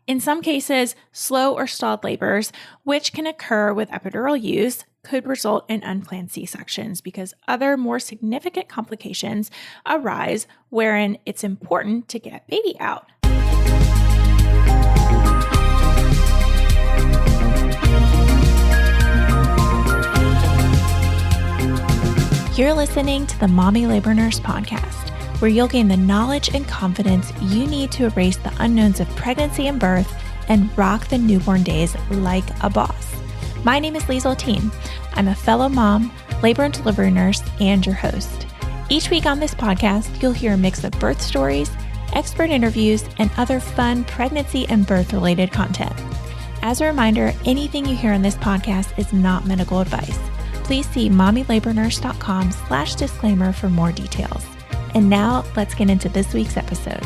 In some cases, slow or stalled labors, which can occur with epidural use, could result in unplanned C-sections because other more significant complications arise wherein it's important to get baby out. You're listening to the Mommy Labor Nurse podcast, where you'll gain the knowledge and confidence you need to erase the unknowns of pregnancy and birth and rock the newborn days like a boss. My name is Liesl Teen. I'm a fellow mom, labor and delivery nurse, and your host. Each week on this podcast, you'll hear a mix of birth stories, expert interviews, and other fun pregnancy and birth-related content. As a reminder, anything you hear on this podcast is not medical advice. Please see mommylabornurse.com/disclaimer for more details. And now let's get into this week's episode.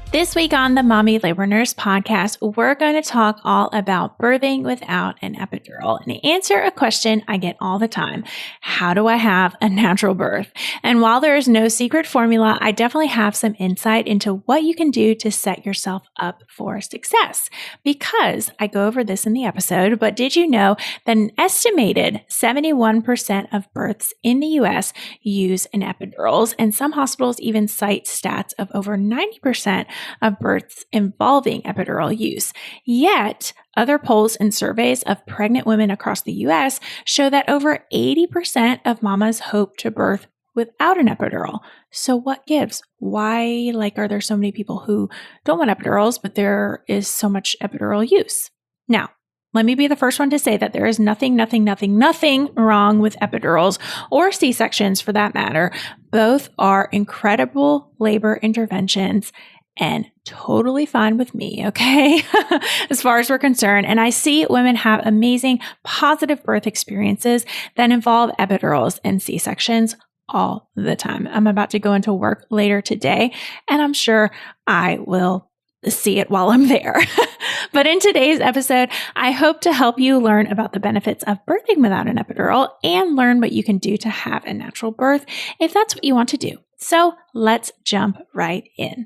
This week on the Mommy Labor Nurse podcast, we're going to talk all about birthing without an epidural and answer a question I get all the time. How do I have a natural birth? And while there is no secret formula, I definitely have some insight into what you can do to set yourself up for success. Because I go over this in the episode, but did you know that an estimated 71% of births in the US use an epidurals, and some hospitals even cite stats of over 90% of births involving epidural use. Yet, other polls and surveys of pregnant women across the U.S. show that over 80% of mamas hope to birth without an epidural. So what gives? Why, are there so many people who don't want epidurals, but there is so much epidural use? Now, let me be the first one to say that there is nothing wrong with epidurals or C-sections for that matter. Both are incredible labor interventions and totally fine with me, okay? As far as we're concerned. And I see women have amazing positive birth experiences that involve epidurals and C-sections all the time. I'm about to go into work later today, and I'm sure I will see it while I'm there. But in today's episode, I hope to help you learn about the benefits of birthing without an epidural and learn what you can do to have a natural birth if that's what you want to do. So let's jump right in.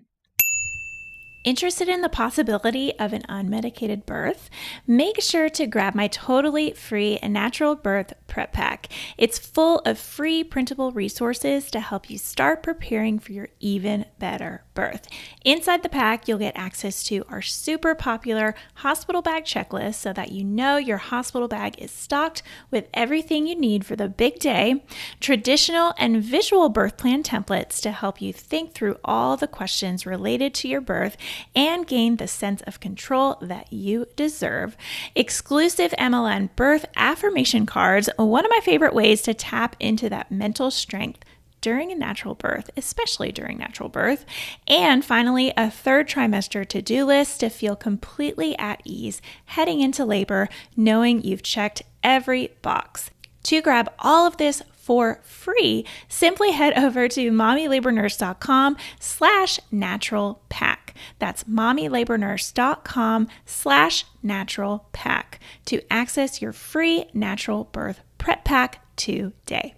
Interested in the possibility of an unmedicated birth? Make sure to grab my totally free natural birth prep pack. It's full of free printable resources to help you start preparing for your even better birth. Inside the pack, you'll get access to our super popular hospital bag checklist so that you know your hospital bag is stocked with everything you need for the big day, traditional and visual birth plan templates to help you think through all the questions related to your birth and gain the sense of control that you deserve. Exclusive MLN birth affirmation cards, one of my favorite ways to tap into that mental strength during a natural birth, especially during natural birth. And finally, a third trimester to-do list to feel completely at ease heading into labor, knowing you've checked every box. To grab all of this for free, simply head over to mommylabornurse.com/natural pack. That's mommylabornurse.com/natural pack to access your free natural birth prep pack today.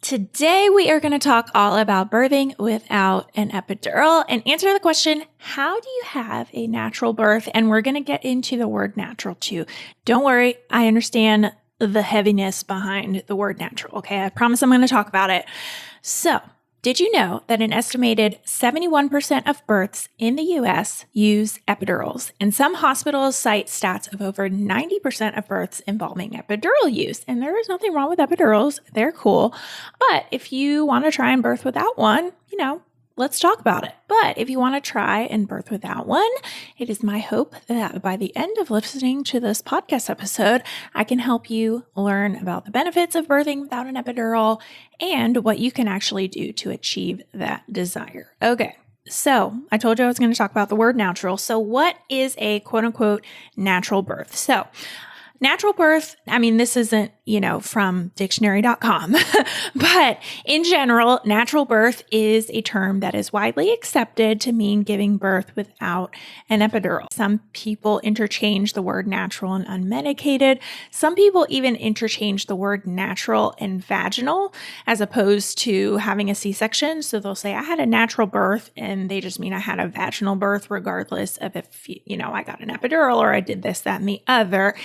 Today, we are going to talk all about birthing without an epidural and answer the question, how do you have a natural birth? And we're going to get into the word natural too. Don't worry, I understand the heaviness behind the word natural, okay? I promise I'm going to talk about it. So, did you know that an estimated 71% of births in the U.S. use epidurals? And some hospitals cite stats of over 90% of births involving epidural use. And there is nothing wrong with epidurals. They're cool. But if you want to try and birth without one, let's talk about it. But if you want to try and birth without one, it is my hope that by the end of listening to this podcast episode, I can help you learn about the benefits of birthing without an epidural and what you can actually do to achieve that desire. Okay. So I told you I was going to talk about the word natural. So what is a quote unquote natural birth? So natural birth, this isn't, from dictionary.com. But in general, natural birth is a term that is widely accepted to mean giving birth without an epidural. Some people interchange the word natural and unmedicated. Some people even interchange the word natural and vaginal as opposed to having a C-section. So they'll say, I had a natural birth, and they just mean I had a vaginal birth, regardless of if, I got an epidural or I did this, that, and the other.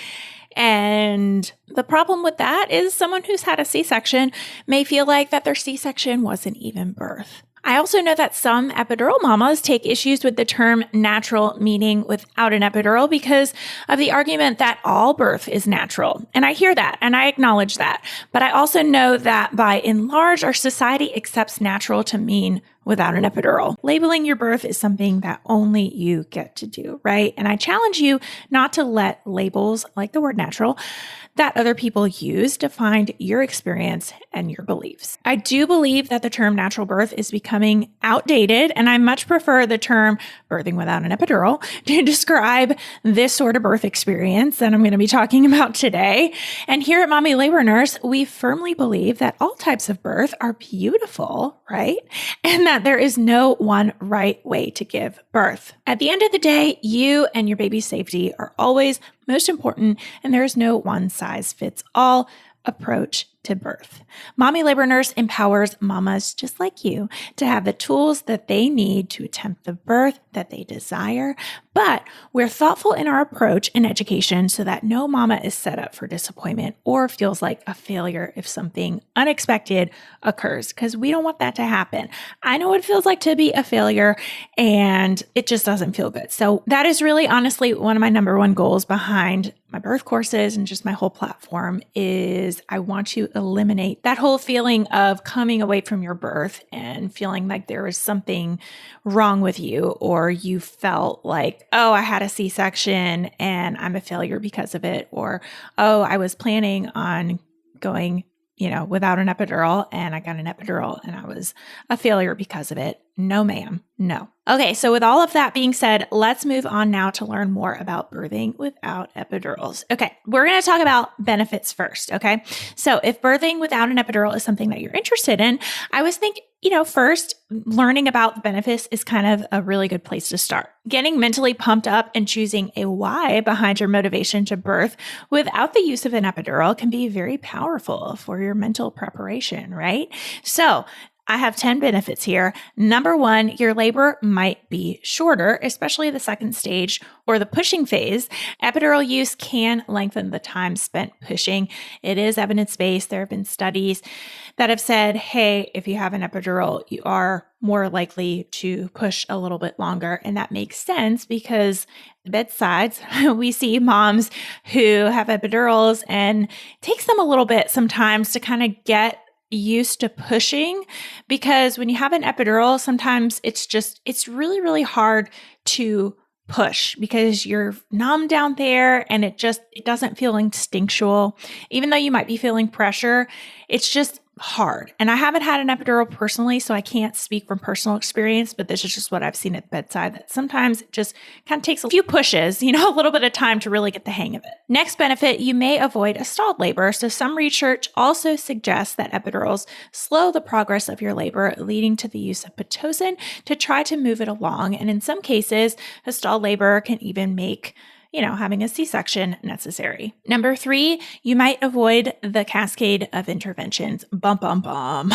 And the problem with that is someone who's had a C-section may feel like that their C-section wasn't even birth. I also know that some epidural mamas take issues with the term natural, meaning without an epidural, because of the argument that all birth is natural. And I hear that and I acknowledge that. But I also know that by and large, our society accepts natural to mean without an epidural. Labeling your birth is something that only you get to do, right? And I challenge you not to let labels like the word natural that other people use define your experience and your beliefs. I do believe that the term natural birth is becoming outdated, and I much prefer the term birthing without an epidural to describe this sort of birth experience that I'm going to be talking about today. And here at Mommy Labor Nurse, we firmly believe that all types of birth are beautiful, right? And that there is no one right way to give birth. At the end of the day, you and your baby's safety are always most important, and there is no one size fits all approach to birth. Mommy Labor Nurse empowers mamas just like you to have the tools that they need to attempt the birth that they desire, but we're thoughtful in our approach and education so that no mama is set up for disappointment or feels like a failure if something unexpected occurs, because we don't want that to happen. I know what it feels like to be a failure, and it just doesn't feel good. So that is really honestly one of my number one goals behind my birth courses and just my whole platform is I want to eliminate that whole feeling of coming away from your birth and feeling like there was something wrong with you, or you felt like, oh, I had a C-section and I'm a failure because of it, or, oh, I was planning on going, without an epidural and I got an epidural and I was a failure because of it. No, ma'am. No. Okay. So with all of that being said, let's move on now to learn more about birthing without epidurals. Okay. We're going to talk about benefits first. Okay. So if birthing without an epidural is something that you're interested in, I always think, first learning about the benefits is kind of a really good place to start. Getting mentally pumped up and choosing a why behind your motivation to birth without the use of an epidural can be very powerful for your mental preparation, right? So I have 10 benefits here. Number one, your labor might be shorter, especially the second stage or the pushing phase. Epidural use can lengthen the time spent pushing. It is evidence-based. There have been studies that have said, hey, if you have an epidural, you are more likely to push a little bit longer. And that makes sense because bedsides, we see moms who have epidurals, and it takes them a little bit sometimes to kind of get used to pushing, because when you have an epidural, sometimes it's really, really hard to push because you're numb down there and it doesn't feel instinctual. Even though you might be feeling pressure, it's just hard. And I haven't had an epidural personally, so I can't speak from personal experience, but this is just what I've seen at the bedside, that sometimes it just kind of takes a few pushes, a little bit of time to really get the hang of it. Next benefit, you may avoid a stalled labor. So some research also suggests that epidurals slow the progress of your labor, leading to the use of Pitocin to try to move it along. And in some cases, a stalled labor can even make having a C-section necessary. Number 3, you might avoid the cascade of interventions. Bum, bum, bum.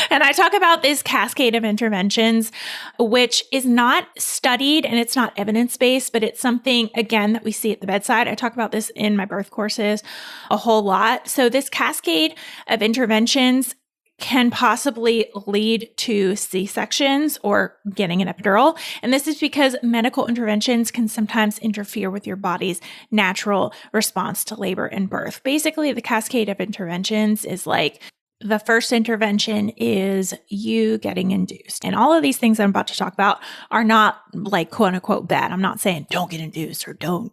And I talk about this cascade of interventions, which is not studied and it's not evidence-based, but it's something, again, that we see at the bedside. I talk about this in my birth courses a whole lot. So this cascade of interventions can possibly lead to C-sections or getting an epidural. And this is because medical interventions can sometimes interfere with your body's natural response to labor and birth. Basically, the cascade of interventions is like the first intervention is you getting induced. And all of these things I'm about to talk about are not like quote unquote bad. I'm not saying don't get induced or don't,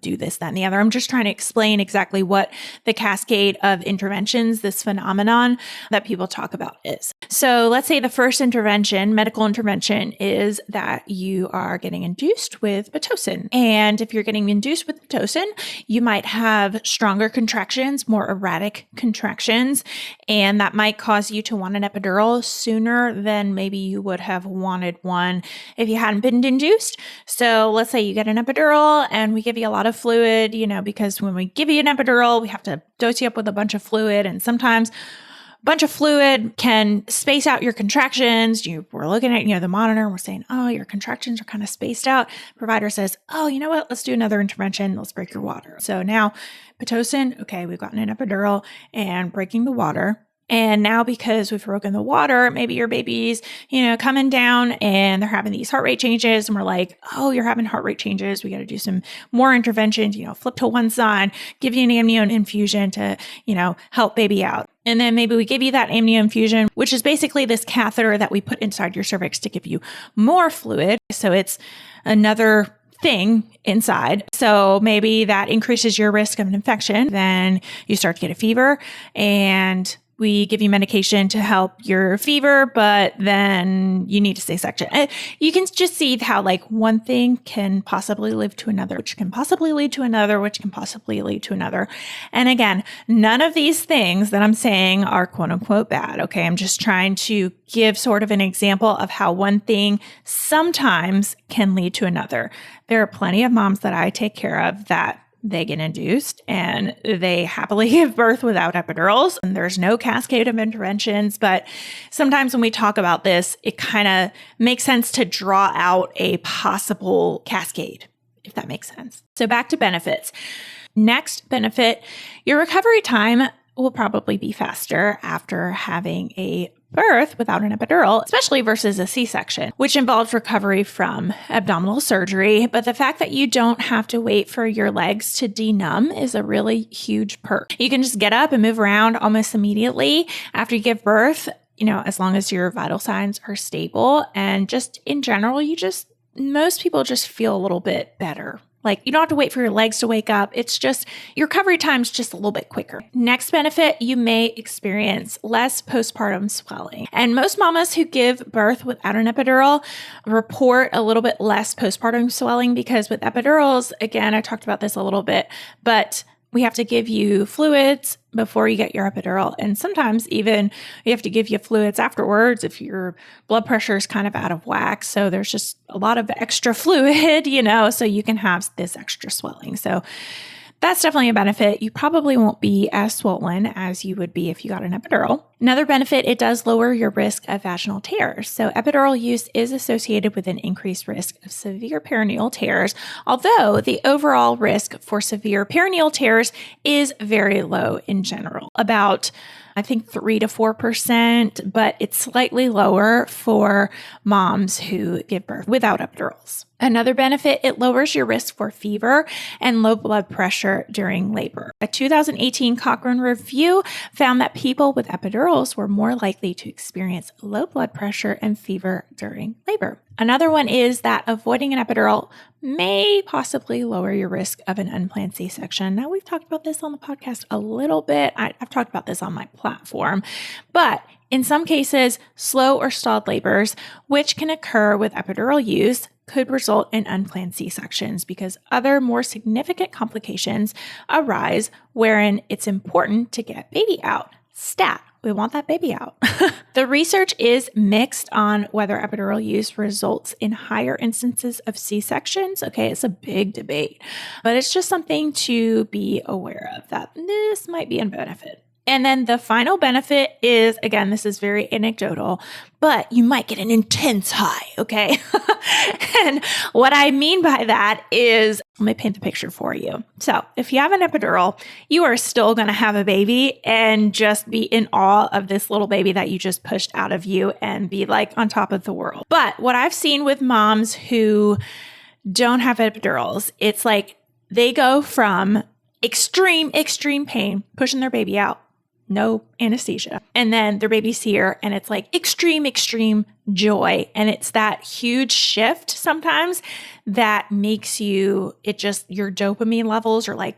do this, that, and the other. I'm just trying to explain exactly what the cascade of interventions, this phenomenon that people talk about is. So let's say the first intervention, medical intervention, is that you are getting induced with Pitocin. And if you're getting induced with Pitocin, you might have stronger contractions, more erratic contractions, and that might cause you to want an epidural sooner than maybe you would have wanted one if you hadn't been induced. So let's say you get an epidural and we give you a lot of fluid, because when we give you an epidural, we have to dose you up with a bunch of fluid. And sometimes a bunch of fluid can space out your contractions. We're looking at, the monitor and we're saying, oh, your contractions are kind of spaced out. Provider says, oh, you know what? Let's do another intervention. Let's break your water. So now Pitocin, okay, we've gotten an epidural and breaking the water. And now because we've broken the water, maybe your baby's, coming down and they're having these heart rate changes. And we're like, oh, you're having heart rate changes. We got to do some more interventions, flip to one side, give you an amnion infusion to, help baby out. And then maybe we give you that amnion infusion, which is basically this catheter that we put inside your cervix to give you more fluid. So it's another thing inside. So maybe that increases your risk of an infection. Then you start to get a fever and we give you medication to help your fever, but then you need a C-section. You can just see how one thing can possibly lead to another, which can possibly lead to another, which can possibly lead to another. And again, none of these things that I'm saying are quote unquote bad. Okay. I'm just trying to give sort of an example of how one thing sometimes can lead to another. There are plenty of moms that I take care of that they get induced and they happily give birth without epidurals. And there's no cascade of interventions. But sometimes when we talk about this, it kind of makes sense to draw out a possible cascade, if that makes sense. So back to benefits. Next benefit, your recovery time will probably be faster after having a birth without an epidural, especially versus a C-section, which involves recovery from abdominal surgery. But the fact that you don't have to wait for your legs to denumb is a really huge perk. You can just get up and move around almost immediately after you give birth, as long as your vital signs are stable. And just in general, most people just feel a little bit better. You don't have to wait for your legs to wake up. It's just your recovery time's just a little bit quicker. Next benefit, you may experience less postpartum swelling. And most mamas who give birth without an epidural report a little bit less postpartum swelling because with epidurals, again, I talked about this a little bit, but we have to give you fluids before you get your epidural. And sometimes even we have to give you fluids afterwards if your blood pressure is kind of out of whack. So there's just a lot of extra fluid, so you can have this extra swelling. So that's definitely a benefit. You probably won't be as swollen as you would be if you got an epidural. Another benefit, it does lower your risk of vaginal tears. So epidural use is associated with an increased risk of severe perineal tears, although the overall risk for severe perineal tears is very low in general, about I think 3 to 4%, but it's slightly lower for moms who give birth without epidurals. Another benefit, it lowers your risk for fever and low blood pressure during labor. A 2018 Cochrane review found that people with epidurals were more likely to experience low blood pressure and fever during labor. Another one is that avoiding an epidural may possibly lower your risk of an unplanned C-section. Now, we've talked about this on the podcast a little bit. I've talked about this on my platform, but in some cases, slow or stalled labors, which can occur with epidural use, could result in unplanned C-sections because other more significant complications arise wherein it's important to get baby out. Stat. We want that baby out. The research is mixed on whether epidural use results in higher instances of C-sections. Okay, it's a big debate, but it's just something to be aware of that this might be a benefit. And then the final benefit is, again, this is very anecdotal, but you might get an intense high, okay? And what I mean by that is, let me paint the picture for you. So if you have an epidural, you are still going to have a baby and just be in awe of this little baby that you just pushed out of you and be like on top of the world. But what I've seen with moms who don't have epidurals, it's like they go from extreme pain, pushing their baby out, no anesthesia. And then their baby's here and it's like extreme, extreme joy. And it's that huge shift sometimes that makes your dopamine levels are like,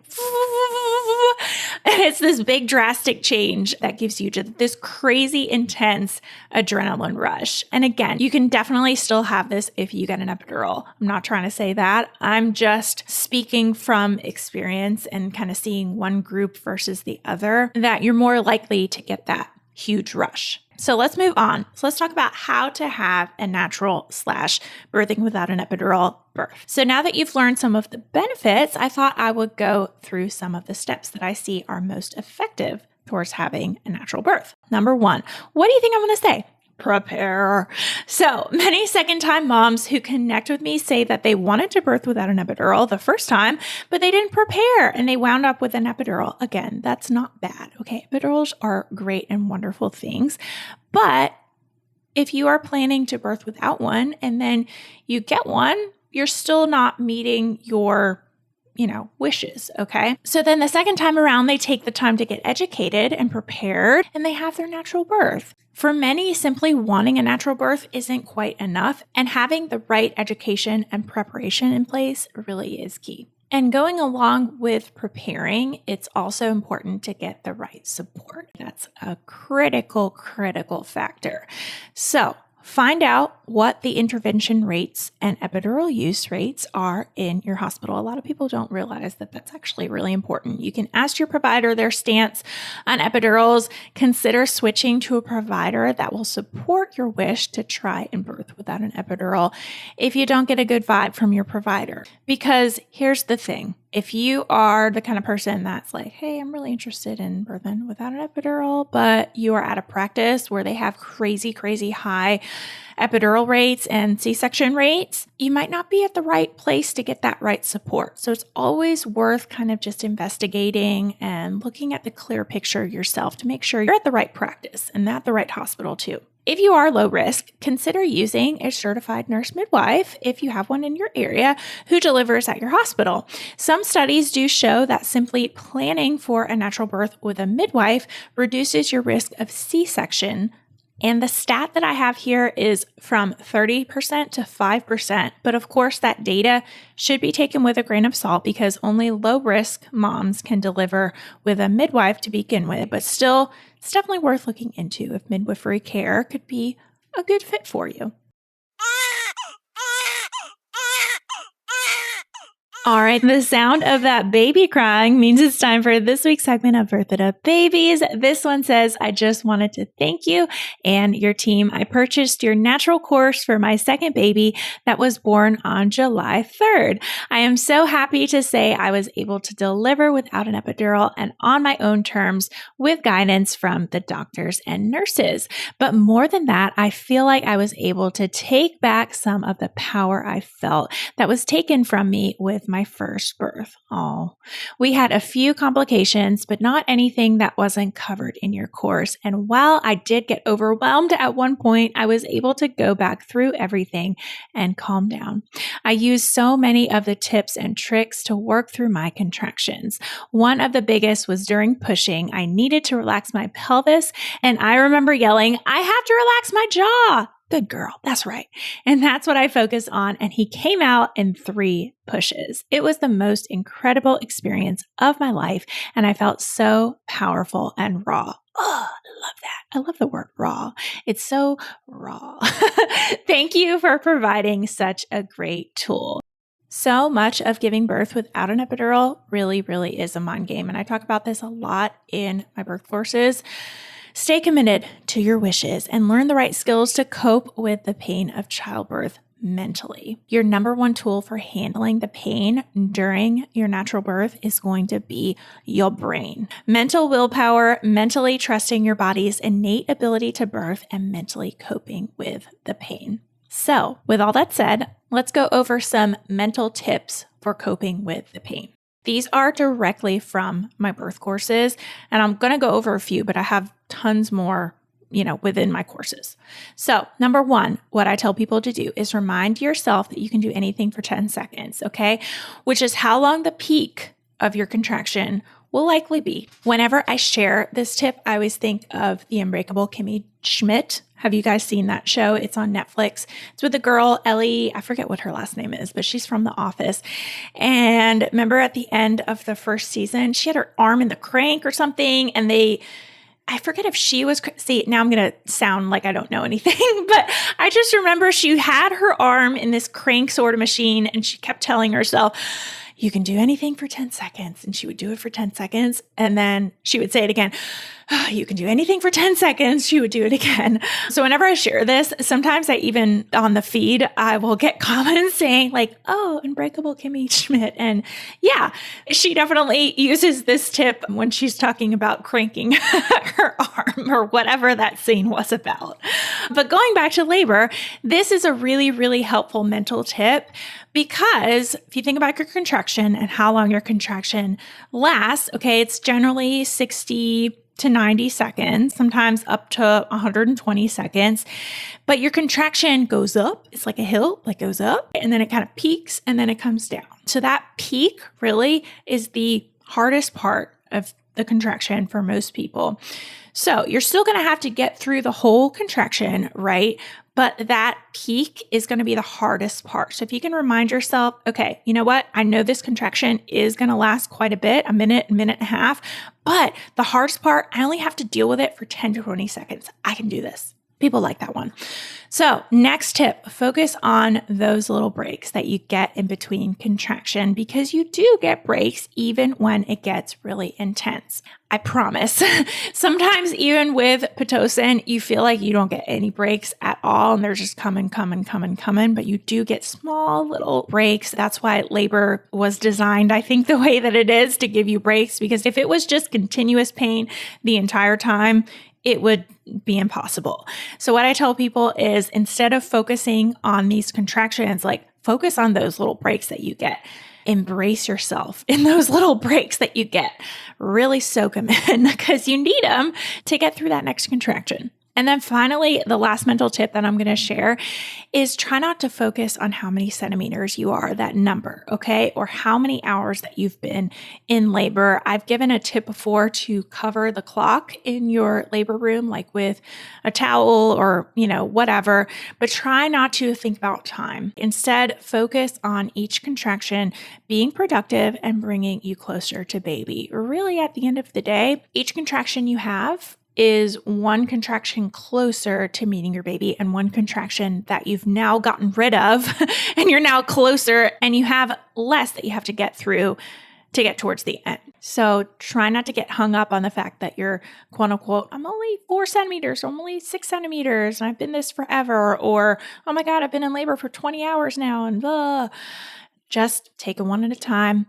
and it's this big drastic change that gives you just this crazy intense adrenaline rush. And again, you can definitely still have this if you get an epidural. I'm not trying to say that. I'm just speaking from experience and kind of seeing one group versus the other, that you're more likely to get that huge rush. So let's move on. So let's talk about how to have a natural / birthing without an epidural birth. So now that you've learned some of the benefits, I thought I would go through some of the steps that I see are most effective towards having a natural birth. Number 1, what do you think I'm going to say? Prepare. So many second-time moms who connect with me say that they wanted to birth without an epidural the first time, but they didn't prepare and they wound up with an epidural. Again, that's not bad. Okay. Epidurals are great and wonderful things, but if you are planning to birth without one and then you get one, you're still not meeting your wishes. Okay. So then the second time around, they take the time to get educated and prepared and they have their natural birth. For many, simply wanting a natural birth isn't quite enough, and having the right education and preparation in place really is key. And going along with preparing, it's also important to get the right support. That's a critical factor. So find out what the intervention rates and epidural use rates are in your hospital. A lot of people don't realize that that's actually really important. You can ask your provider their stance on epidurals. Consider switching to a provider that will support your wish to try and birth without an epidural if you don't get a good vibe from your provider. Because here's the thing. If you are the kind of person that's like, hey, I'm really interested in birthing without an epidural, but you are at a practice where they have crazy high epidural rates and C-section rates, you might not be at the right place to get that right support. So it's always worth kind of just investigating and looking at the clear picture yourself to make sure you're at the right practice and at the right hospital too. If you are low risk, consider using a certified nurse midwife, if you have one in your area, who delivers at your hospital. Some studies do show that simply planning for a natural birth with a midwife reduces your risk of C-section. And the stat that I have here is from 30% to 5%. But of course, that data should be taken with a grain of salt because only low-risk moms can deliver with a midwife to begin with. But still, it's definitely worth looking into if midwifery care could be a good fit for you. All right, the sound of that baby crying means it's time for this week's segment of Birth It Up Babies. This one says, I just wanted to thank you and your team. I purchased your natural course for my second baby that was born on July 3rd. I am so happy to say I was able to deliver without an epidural and on my own terms with guidance from the doctors and nurses. But more than that, I feel like I was able to take back some of the power I felt that was taken from me with my first birth. We had a few complications, but not anything that wasn't covered in your course. And while I did get overwhelmed at one point, I was able to go back through everything and calm down. I used so many of the tips and tricks to work through my contractions. One of the biggest was during pushing. I needed to relax my pelvis, and I remember yelling, I have to relax my jaw. Good girl. That's right. And that's what I focused on. And he came out in 3 pushes. It was the most incredible experience of my life. And I felt so powerful and raw. Oh, I love that. I love the word raw. It's so raw. Thank you for providing such a great tool. So much of giving birth without an epidural really is a mind game. And I talk about this a lot in my birth courses. Stay committed to your wishes and learn the right skills to cope with the pain of childbirth mentally. Your number one tool for handling the pain during your natural birth is going to be your brain. Mental willpower, mentally trusting your body's innate ability to birth, and mentally coping with the pain. So, with all that said, let's go over some mental tips for coping with the pain. These are directly from my birth courses, and I'm going to go over a few, but I have tons more, within my courses. So, number 1, what I tell people to do is remind yourself that you can do anything for 10 seconds, okay? Which is how long the peak of your contraction will likely be. Whenever I share this tip, I always think of the Unbreakable Kimmy Schmidt. Have you guys seen that show? It's on Netflix. It's with the girl, Ellie. I forget what her last name is, but she's from The Office. And remember at the end of the first season, she had her arm in the crank or something. And I forget if she was, see, now I'm going to sound like I don't know anything, but I just remember she had her arm in this crank sort of machine and she kept telling herself, you can do anything for 10 seconds. And she would do it for 10 seconds. And then she would say it again. Oh, you can do anything for 10 seconds. She would do it again. So whenever I share this, sometimes I even on the feed, I will get comments saying like, oh, Unbreakable Kimmy Schmidt. And yeah, she definitely uses this tip when she's talking about cranking her arm or whatever that scene was about. But going back to labor, this is a really, really helpful mental tip because if you think about your contraction and how long your contraction lasts, okay, it's generally 60 to 90 seconds, sometimes up to 120 seconds. But your contraction goes up. It's like a hill, like goes up, and then it kind of peaks and then it comes down. So that peak really is the hardest part of the contraction for most people. So you're still going to have to get through the whole contraction, right? But that peak is going to be the hardest part. So if you can remind yourself, okay, you know what? I know this contraction is going to last quite a bit, a minute and a half, but the hardest part, I only have to deal with it for 10 to 20 seconds. I can do this. People like that one. So next tip, focus on those little breaks that you get in between contraction because you do get breaks even when it gets really intense. I promise. Sometimes even with Pitocin, you feel like you don't get any breaks at all and they're just coming, but you do get small little breaks. That's why labor was designed, I think, the way that it is to give you breaks because if it was just continuous pain the entire time, it would be impossible. So what I tell people is instead of focusing on these contractions, like focus on those little breaks that you get. Embrace yourself in those little breaks that you get. Really soak them in because you need them to get through that next contraction. And then finally, the last mental tip that I'm going to share is try not to focus on how many centimeters you are, that number, okay? Or how many hours that you've been in labor. I've given a tip before to cover the clock in your labor room, like with a towel or, whatever, but try not to think about time. Instead, focus on each contraction being productive and bringing you closer to baby. Really, at the end of the day, each contraction you have is one contraction closer to meeting your baby and one contraction that you've now gotten rid of and you're now closer and you have less that you have to get through to get towards the end. So try not to get hung up on the fact that you're quote unquote, I'm only 4 centimeters, or I'm only 6 centimeters and I've been this forever, or, oh my God, I've been in labor for 20 hours now and blah. Just take it one at a time.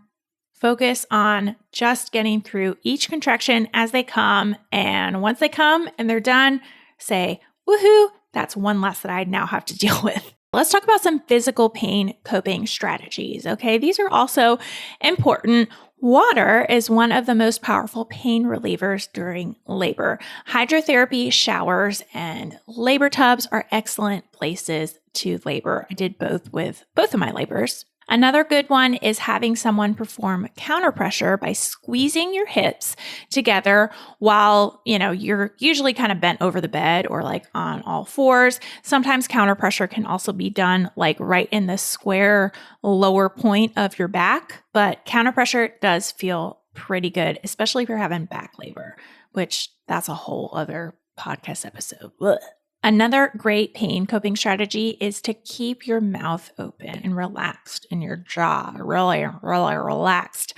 Focus on just getting through each contraction as they come. And once they come and they're done, say, woohoo, that's one less that I now have to deal with. Let's talk about some physical pain coping strategies. Okay, these are also important. Water is one of the most powerful pain relievers during labor. Hydrotherapy, showers, and labor tubs are excellent places to labor. I did both with both of my labors. Another good one is having someone perform counter pressure by squeezing your hips together while, you're usually kind of bent over the bed or like on all fours. Sometimes counter pressure can also be done like right in the square lower point of your back, but counter pressure does feel pretty good, especially if you're having back labor, which that's a whole other podcast episode. Ugh. Another great pain coping strategy is to keep your mouth open and relaxed and your jaw really, really relaxed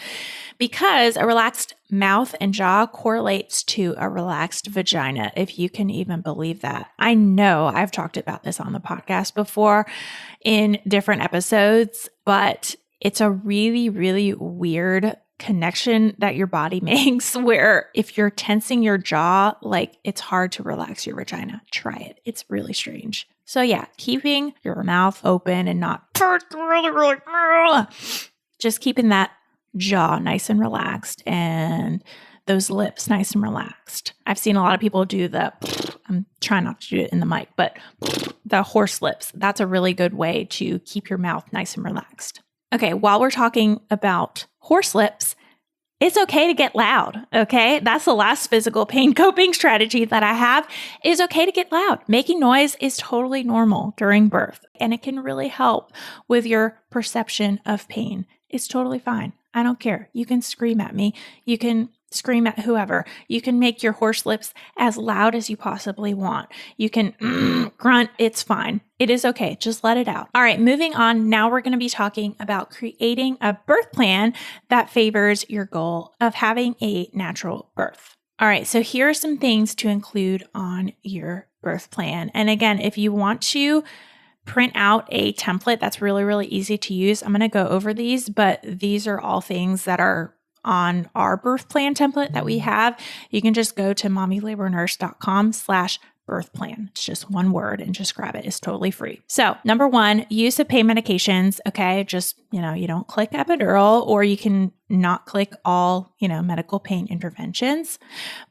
because a relaxed mouth and jaw correlates to a relaxed vagina, if you can even believe that. I know I've talked about this on the podcast before in different episodes, but it's a really, really weird connection that your body makes where if you're tensing your jaw, like it's hard to relax your vagina. Try it. It's really strange. So yeah, keeping your mouth open and not just keeping that jaw nice and relaxed and those lips nice and relaxed. I've seen a lot of people do I'm trying not to do it in the mic, but the horse lips. That's a really good way to keep your mouth nice and relaxed. Okay, while we're talking about horse lips, It's okay to get loud, okay? That's the last physical pain coping strategy that I have. It is okay to get loud. Making noise is totally normal during birth, and it can really help with your perception of pain. It's totally fine. I don't care. You can scream at me. You can scream at whoever. You can make your horse lips as loud as you possibly want. You can grunt. It's fine. It is okay. Just let it out. All right, moving on. Now we're going to be talking about creating a birth plan that favors your goal of having a natural birth. All right, so here are some things to include on your birth plan. And again, if you want to print out a template that's really, really easy to use, I'm going to go over these, but these are all things that are on our birth plan template that we have. You can just go to mommylabornurse.com/birth plan. It's just one word and just grab it. It's totally free. So number one, use of pain medications. Okay. Just, you don't click epidural, or you can not click all, medical pain interventions.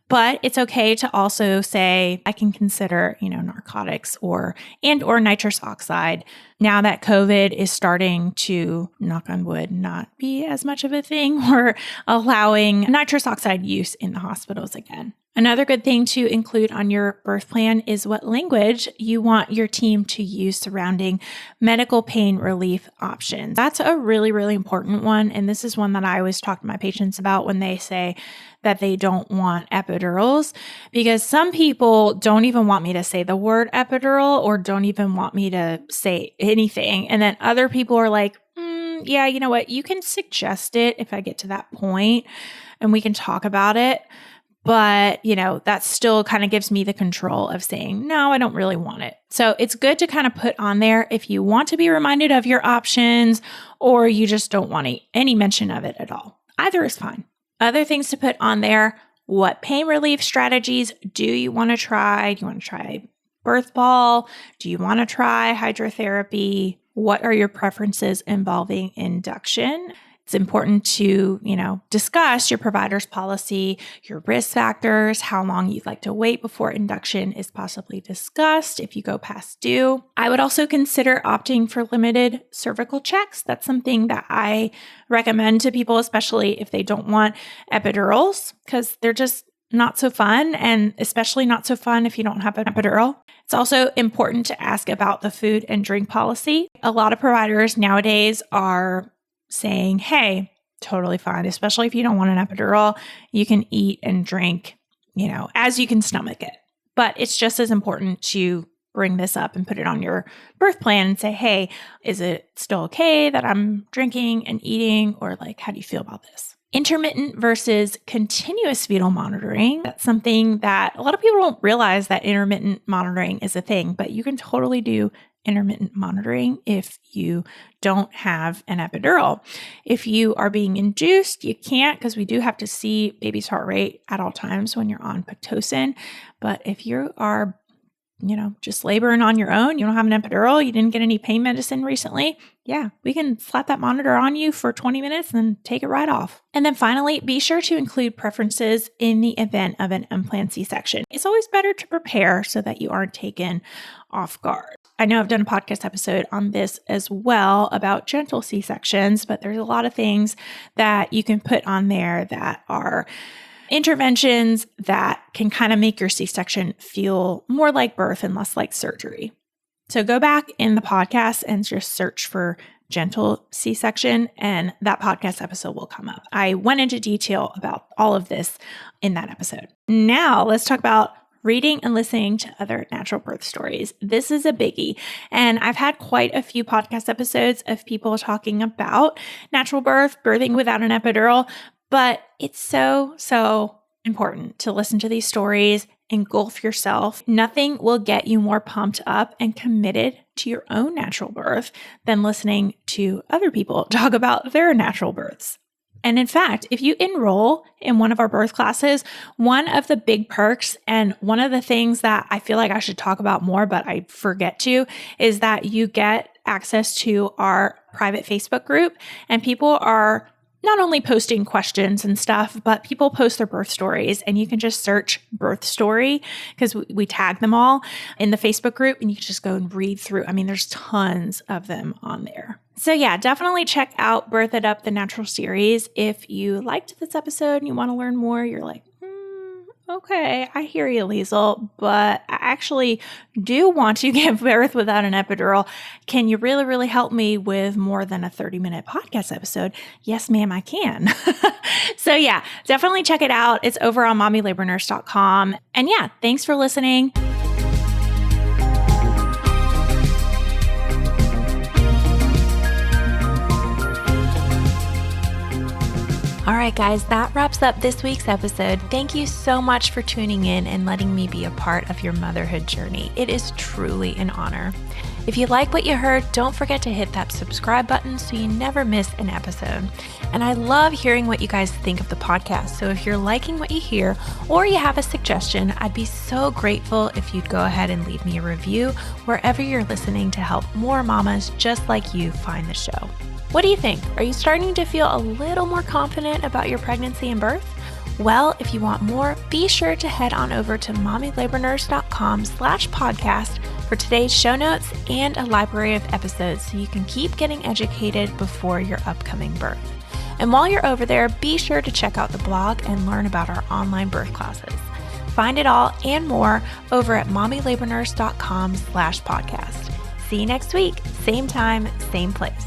But it's okay to also say, I can consider, narcotics or nitrous oxide. Now that COVID is starting to, knock on wood, not be as much of a thing, we're allowing nitrous oxide use in the hospitals again. Another good thing to include on your birth plan is what language you want your team to use surrounding medical pain relief options. That's a really, really important one. And this is one that I always talk to my patients about when they say that they don't want epidurals, because some people don't even want me to say the word epidural or don't even want me to say anything. And then other people are like, yeah, you know what? You can suggest it if I get to that point and we can talk about it. But, that still kind of gives me the control of saying, no, I don't really want it. So it's good to kind of put on there if you want to be reminded of your options or you just don't want any mention of it at all. Either is fine. Other things to put on there: what pain relief strategies do you want to try? Do you want to try birth ball? Do you want to try hydrotherapy? What are your preferences involving induction? It's important to, discuss your provider's policy, your risk factors, how long you'd like to wait before induction is possibly discussed if you go past due. I would also consider opting for limited cervical checks. That's something that I recommend to people, especially if they don't want epidurals, because they're just not so fun, and especially not so fun if you don't have an epidural. It's also important to ask about the food and drink policy. A lot of providers nowadays are saying, hey, totally fine, especially if you don't want an epidural, you can eat and drink, as you can stomach it. But it's just as important to bring this up and put it on your birth plan and say, hey, is it still okay that I'm drinking and eating? Or how do you feel about this? Intermittent versus continuous fetal monitoring. That's something that a lot of people don't realize, that intermittent monitoring is a thing, but you can totally do intermittent monitoring if you don't have an epidural. If you are being induced, you can't, because we do have to see baby's heart rate at all times when you're on Pitocin. But if you are, just laboring on your own, you don't have an epidural, you didn't get any pain medicine recently, yeah, we can slap that monitor on you for 20 minutes and take it right off. And then finally, be sure to include preferences in the event of an unplanned C-section. It's always better to prepare so that you aren't taken off guard. I know I've done a podcast episode on this as well about gentle C-sections, but there's a lot of things that you can put on there that are interventions that can kind of make your C-section feel more like birth and less like surgery. So go back in the podcast and just search for gentle C-section, and that podcast episode will come up. I went into detail about all of this in that episode. Now let's talk about reading and listening to other natural birth stories. This is a biggie. And I've had quite a few podcast episodes of people talking about natural birth, birthing without an epidural, but it's so important to listen to these stories, engulf yourself. Nothing will get you more pumped up and committed to your own natural birth than listening to other people talk about their natural births. And in fact, if you enroll in one of our birth classes, one of the big perks, and one of the things that I feel like I should talk about more, but I forget to, is that you get access to our private Facebook group, and people are not only posting questions and stuff, but people post their birth stories, and you can just search birth story because we tag them all in the Facebook group, and you can just go and read through. I mean, there's tons of them on there. So yeah, definitely check out Birth It Up, the Natural series. If you liked this episode and you want to learn more, you're like, okay, I hear you, Liesl, but I actually do want to give birth without an epidural. Can you really, really help me with more than a 30-minute podcast episode? Yes, ma'am, I can. So yeah, definitely check it out. It's over on mommylabornurse.com. And yeah, thanks for listening. All right, guys, that wraps up this week's episode. Thank you so much for tuning in and letting me be a part of your motherhood journey. It is truly an honor. If you like what you heard, don't forget to hit that subscribe button so you never miss an episode. And I love hearing what you guys think of the podcast. So if you're liking what you hear or you have a suggestion, I'd be so grateful if you'd go ahead and leave me a review wherever you're listening to help more mamas just like you find the show. What do you think? Are you starting to feel a little more confident about your pregnancy and birth? Well, if you want more, be sure to head on over to mommylabornurse.com/podcast for today's show notes and a library of episodes so you can keep getting educated before your upcoming birth. And while you're over there, be sure to check out the blog and learn about our online birth classes. Find it all and more over at mommylabornurse.com/podcast. See you next week, same time, same place.